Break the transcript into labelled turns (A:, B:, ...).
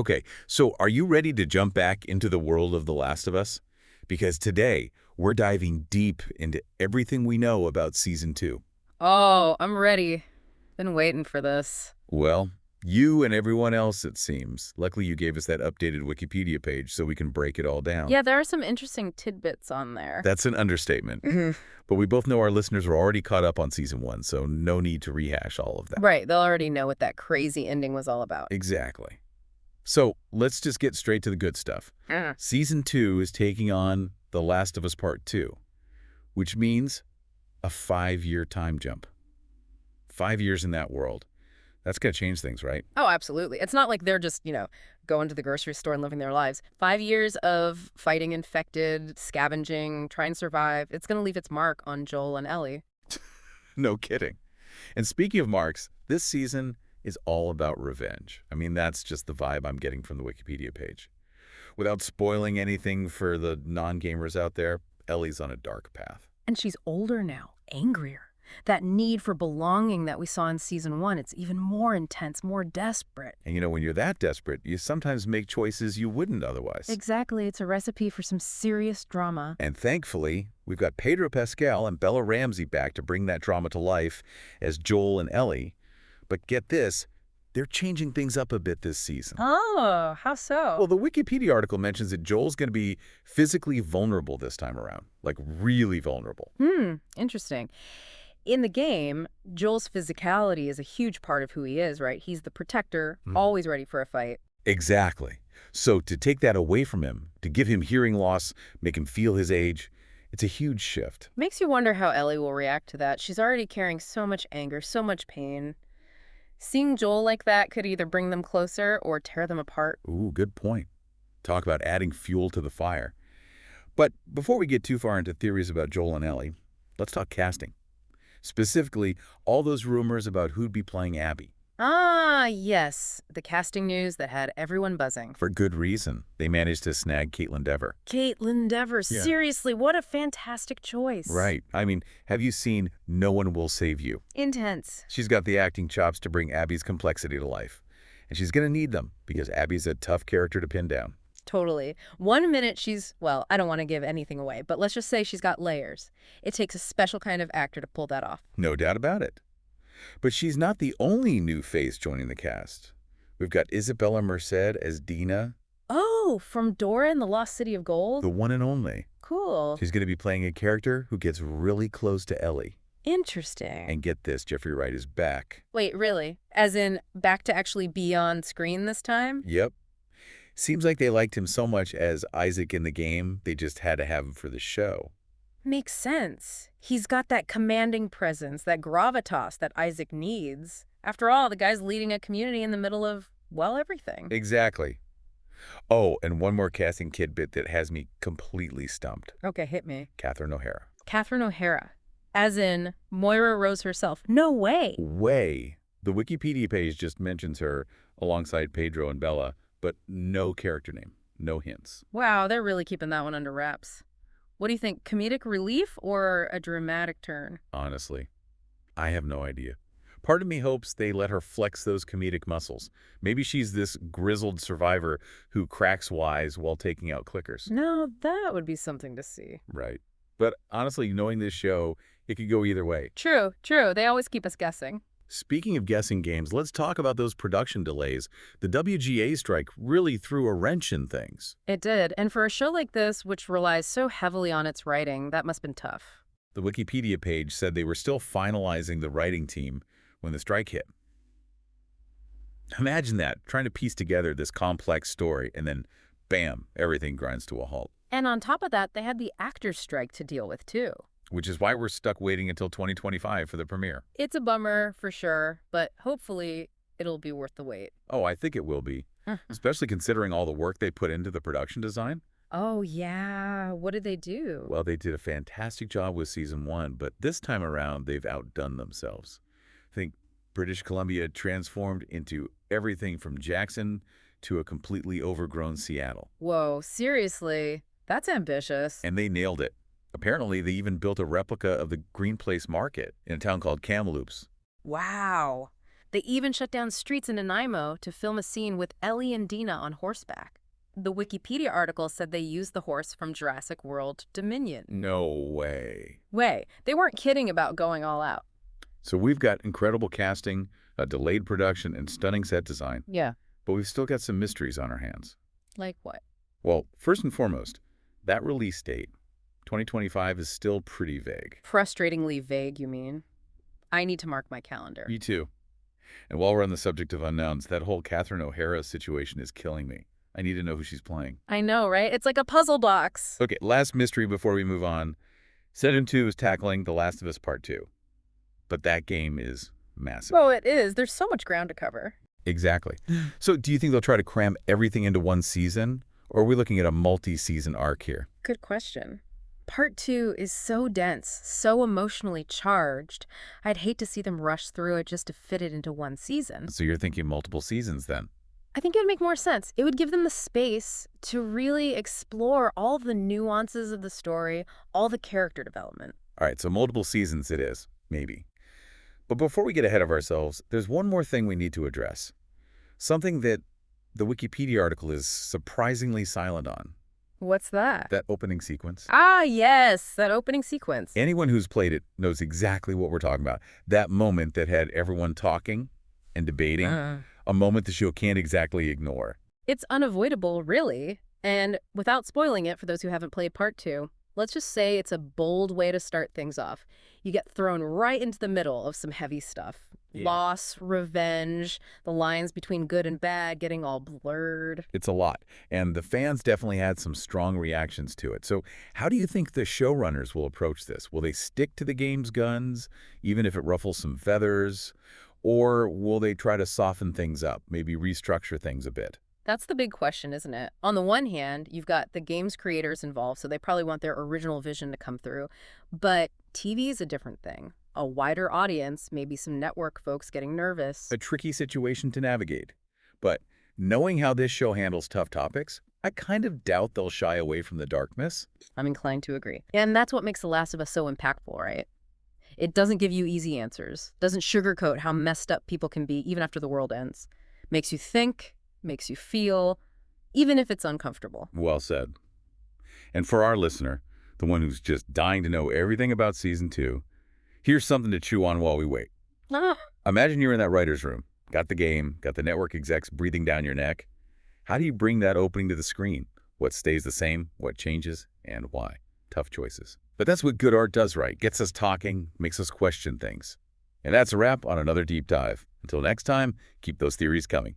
A: Okay, so are you ready to jump back into the world of The Last of Us? Because today, we're diving deep into everything we know about Season 2.
B: Oh, I'm ready. Been waiting for this.
A: Well, you and everyone else, it seems. Luckily, you gave us that updated Wikipedia page so we can break it all down.
B: Yeah, there are some interesting tidbits on there.
A: That's an understatement. But we both know our listeners are already caught up on Season 1, so no need to rehash all of that.
B: Right, they'll already know what that crazy ending was all about.
A: Exactly. So let's just get straight to the good stuff. Season 2 is taking on The Last of Us Part 2, which means a 5-year time jump. 5 years in that world. That's going to change things, right?
B: Oh, absolutely. It's not like they're just, going to the grocery store and living their lives. 5 years of fighting infected, scavenging, trying to survive. It's going to leave its mark on Joel and Ellie.
A: No kidding. And speaking of marks, this season is all about revenge. I mean, that's just the vibe I'm getting from the Wikipedia page. Without spoiling anything for the non-gamers out there, Ellie's on a dark path.
B: And she's older now, angrier. That need for belonging that we saw in Season 1, it's even more intense, more desperate.
A: And when you're that desperate, you sometimes make choices you wouldn't otherwise.
B: Exactly. It's a recipe for some serious drama.
A: And thankfully, we've got Pedro Pascal and Bella Ramsey back to bring that drama to life as Joel and Ellie. But get this, they're changing things up a bit this season.
B: Oh, how so?
A: Well, the Wikipedia article mentions that Joel's going to be physically vulnerable this time around, like really vulnerable.
B: Interesting. In the game, Joel's physicality is a huge part of who he is, right? He's the protector, always ready for a fight.
A: Exactly. So to take that away from him, to give him hearing loss, make him feel his age, it's a huge shift.
B: Makes you wonder how Ellie will react to that. She's already carrying so much anger, so much pain. Seeing Joel like that could either bring them closer or tear them apart.
A: Ooh, good point. Talk about adding fuel to the fire. But before we get too far into theories about Joel and Ellie, let's talk casting. Specifically, all those rumors about who'd be playing Abby.
B: Ah, yes. The casting news that had everyone buzzing.
A: For good reason. They managed to snag Caitlin Dever.
B: Caitlin Dever.
A: Yeah.
B: Seriously, what a fantastic choice.
A: Right. I mean, have you seen No One Will Save You?
B: Intense.
A: She's got the acting chops to bring Abby's complexity to life. And she's going to need them because Abby's a tough character to pin down.
B: Totally. 1 minute she's, well, I don't want to give anything away, but let's just say she's got layers. It takes a special kind of actor to pull that off.
A: No doubt about it. But she's not the only new face joining the cast. We've got Isabella Merced as Dina.
B: Oh, from Dora and the Lost City of Gold?
A: The one and only.
B: Cool.
A: She's going to be playing a character who gets really close to Ellie.
B: Interesting.
A: And get this, Jeffrey Wright is back.
B: Wait, really? As in, back to actually be on screen this time?
A: Yep. Seems like they liked him so much as Isaac in the game, they just had to have him for the show.
B: Makes sense. He's got that commanding presence, that gravitas that Isaac needs. After all, the guy's leading a community in the middle of, well, everything.
A: Exactly. Oh, and one more casting tidbit that has me completely stumped.
B: Okay, hit me.
A: Catherine O'Hara.
B: Catherine O'Hara. As in, Moira Rose herself. No way.
A: Way. The Wikipedia page just mentions her alongside Pedro and Bella, but no character name, no hints.
B: Wow, they're really keeping that one under wraps. What do you think, comedic relief or a dramatic turn?
A: Honestly, I have no idea. Part of me hopes they let her flex those comedic muscles. Maybe she's this grizzled survivor who cracks wise while taking out clickers.
B: No, that would be something to see.
A: Right. But honestly, knowing this show, it could go either way.
B: True, true. They always keep us guessing.
A: Speaking of guessing games, let's talk about those production delays. The WGA strike really threw a wrench in things.
B: It did. And for a show like this, which relies so heavily on its writing, that must have been tough.
A: The Wikipedia page said they were still finalizing the writing team when the strike hit. Imagine that, trying to piece together this complex story, and then, bam, everything grinds to a halt.
B: And on top of that, they had the actors' strike to deal with, too.
A: Which is why we're stuck waiting until 2025 for the premiere.
B: It's a bummer, for sure, but hopefully it'll be worth the wait.
A: Oh, I think it will be, especially considering all the work they put into the production design.
B: Oh, yeah. What did they do?
A: Well, they did a fantastic job with Season 1, but this time around, they've outdone themselves. I think British Columbia transformed into everything from Jackson to a completely overgrown Seattle.
B: Whoa, seriously? That's ambitious.
A: And they nailed it. Apparently, they even built a replica of the Green Place Market in a town called Kamloops.
B: Wow. They even shut down streets in Nanaimo to film a scene with Ellie and Dina on horseback. The Wikipedia article said they used the horse from Jurassic World Dominion.
A: No way.
B: They weren't kidding about going all out.
A: So we've got incredible casting, a delayed production, and stunning set design.
B: Yeah.
A: But we've still got some mysteries on our hands.
B: Like what?
A: Well, first and foremost, that release date, 2025, is still pretty vague.
B: Frustratingly vague, you mean? I need to mark my calendar.
A: Me too. And while we're on the subject of unknowns, that whole Catherine O'Hara situation is killing me. I need to know who she's playing.
B: I know, right? It's like a puzzle box.
A: Okay, last mystery before we move on. Season 2 is tackling The Last of Us Part 2. But that game is massive.
B: Oh, it is. There's so much ground to cover.
A: Exactly. So do you think they'll try to cram everything into one season? Or are we looking at a multi-season arc here?
B: Good question. Part 2 is so dense, so emotionally charged. I'd hate to see them rush through it just to fit it into one season.
A: So you're thinking multiple seasons then?
B: I think it would make more sense. It would give them the space to really explore all the nuances of the story, all the character development.
A: All right, so multiple seasons it is, maybe. But before we get ahead of ourselves, there's one more thing we need to address. Something that the Wikipedia article is surprisingly silent on.
B: What's that?
A: That opening sequence.
B: Ah, yes, that opening sequence.
A: Anyone who's played it knows exactly what we're talking about. That moment that had everyone talking and debating. A moment the show can't exactly ignore.
B: It's unavoidable, really. And without spoiling it for those who haven't played Part 2, let's just say it's a bold way to start things off. You get thrown right into the middle of some heavy stuff. Yeah. Loss, revenge, the lines between good and bad getting all blurred.
A: It's a lot, and the fans definitely had some strong reactions to it. So how do you think the showrunners will approach this? Will they stick to the game's guns, even if it ruffles some feathers? Or will they try to soften things up, maybe restructure things a bit?
B: That's the big question, isn't it? On the one hand, you've got the game's creators involved, so they probably want their original vision to come through. But TV is a different thing. A wider audience, maybe some network folks getting nervous.
A: A tricky situation to navigate. But knowing how this show handles tough topics, I kind of doubt they'll shy away from the darkness.
B: I'm inclined to agree. And that's what makes The Last of Us so impactful, right? It doesn't give you easy answers, doesn't sugarcoat how messed up people can be even after the world ends. Makes you think, makes you feel, even if it's uncomfortable.
A: Well said. And for our listener, the one who's just dying to know everything about Season 2, here's something to chew on while we wait. Imagine you're in that writer's room, got the game, got the network execs breathing down your neck. How do you bring that opening to the screen? What stays the same, what changes, and why? Tough choices. But that's what good art does, right? Gets us talking, makes us question things. And that's a wrap on another deep dive. Until next time, keep those theories coming.